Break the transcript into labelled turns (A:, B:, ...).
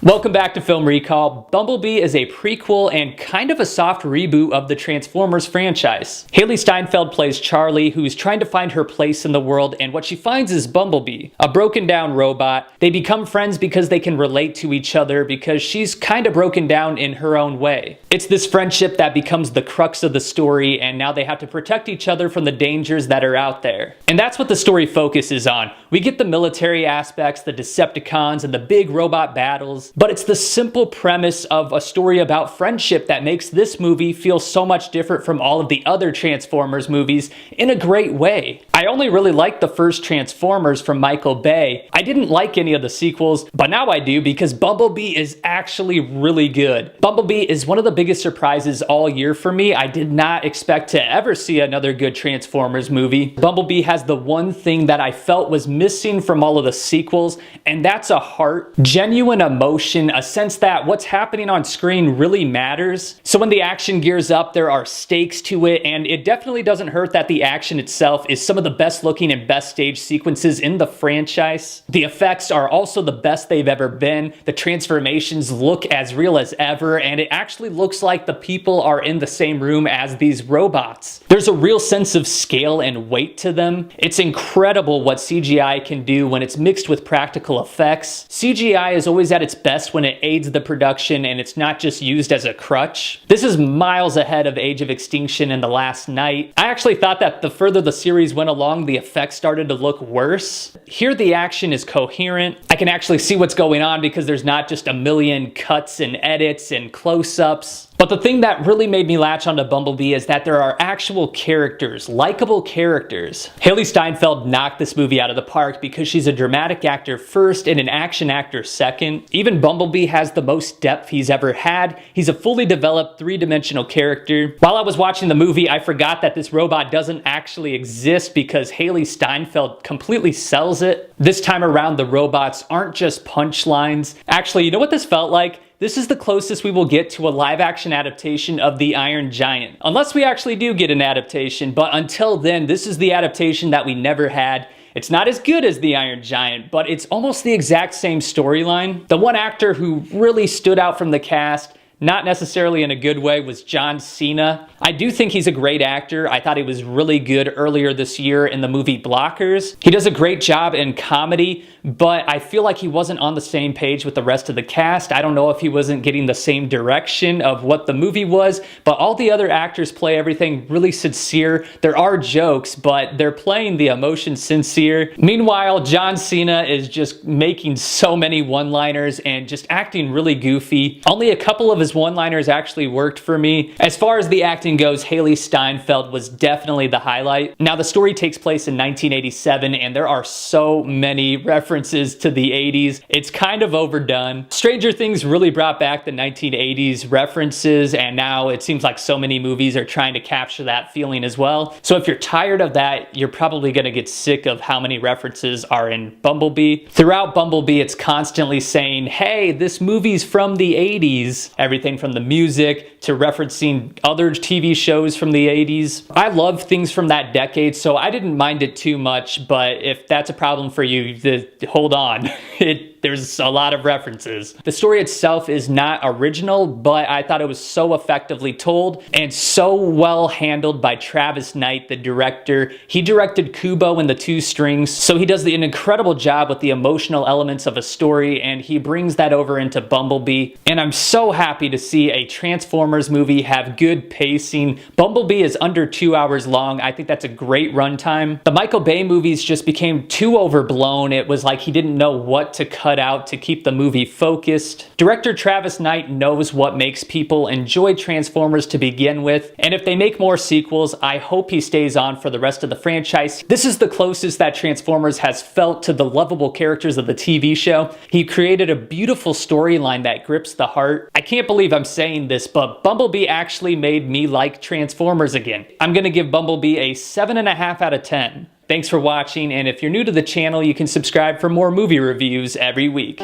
A: Welcome back to Film Recall. Bumblebee is a prequel and kind of a soft reboot of the Transformers franchise. Hailee Steinfeld plays Charlie, who's trying to find her place in the world, and what she finds is Bumblebee, a broken down robot. They become friends because they can relate to each other because she's kind of broken down in her own way. It's this friendship that becomes the crux of the story, and now they have to protect each other from the dangers that are out there. And that's what the story focuses on. We get the military aspects, the Decepticons, and the big robot battles. But it's the simple premise of a story about friendship that makes this movie feel so much different from all of the other Transformers movies in a great way. I only really liked the first Transformers from Michael Bay. I didn't like any of the sequels, but now I do because Bumblebee is actually really good. Bumblebee is one of the biggest surprises all year for me. I did not expect to ever see another good Transformers movie. Bumblebee has the one thing that I felt was missing from all of the sequels, and that's a heart, genuine emotion, a sense that what's happening on screen really matters. So when the action gears up, there are stakes to it, and it definitely doesn't hurt that the action itself is some of the best looking and best staged sequences in the franchise. The effects are also the best they've ever been. The transformations look as real as ever, and it actually looks like the people are in the same room as these robots. There's a real sense of scale and weight to them. It's incredible what CGI can do when it's mixed with practical effects. CGI is always at its best when it aids the production and it's not just used as a crutch. This is miles ahead of Age of Extinction and The Last Night. I actually thought that the further the series went along, the effects started to look worse. Here the action is coherent. I can actually see what's going on because there's not just a million cuts and edits and close-ups. But the thing that really made me latch onto Bumblebee is that there are actual characters, likable characters. Hailee Steinfeld knocked this movie out of the park because she's a dramatic actor first and an action actor second. Even Bumblebee has the most depth he's ever had. He's a fully developed three-dimensional character. While I was watching the movie, I forgot that this robot doesn't actually exist because Hailee Steinfeld completely sells it. This time around, the robots aren't just punchlines. Actually, you know what this felt like? This is the closest we will get to a live-action adaptation of The Iron Giant. Unless we actually do get an adaptation, but until then, this is the adaptation that we never had. It's not as good as The Iron Giant, but it's almost the exact same storyline. The one actor who really stood out from the cast, not necessarily in a good way, was John Cena. I do think he's a great actor. I thought he was really good earlier this year in the movie Blockers. He does a great job in comedy, but I feel like he wasn't on the same page with the rest of the cast. I don't know if he wasn't getting the same direction of what the movie was, but all the other actors play everything really sincere. There are jokes, but they're playing the emotion sincere. Meanwhile, John Cena is just making so many one-liners and just acting really goofy. Only a couple of his one-liners actually worked for me. As far as the acting goes, Hailee Steinfeld was definitely the highlight. Now, the story takes place in 1987, and there are so many references to the 80s. It's kind of overdone. Stranger Things really brought back the 1980s references, and now it seems like so many movies are trying to capture that feeling as well. So if you're tired of that, you're probably gonna get sick of how many references are in Bumblebee. Throughout Bumblebee, it's constantly saying, hey, this movie's from the 80s. Everything from the music to referencing other TV shows from the 80s. I love things from that decade, so I didn't mind it too much, but if that's a problem for you, hold on. There's a lot of references. The story itself is not original, but I thought it was so effectively told and so well handled by Travis Knight, the director. He directed Kubo and the Two Strings, so he does an incredible job with the emotional elements of a story, and he brings that over into Bumblebee. And I'm so happy to see a Transformers movie have good pacing. Bumblebee is under 2 hours long. I think that's a great runtime. The Michael Bay movies just became too overblown. It was like he didn't know what to cut out to keep the movie focused. Director Travis Knight knows what makes people enjoy Transformers to begin with, and if they make more sequels, I hope he stays on for the rest of the franchise. This is the closest that Transformers has felt to the lovable characters of the TV show. He created a beautiful storyline that grips the heart. I can't believe I'm saying this, but Bumblebee actually made me like Transformers again. I'm gonna give Bumblebee a 7.5 out of 10. Thanks for watching, and if you're new to the channel, you can subscribe for more movie reviews every week.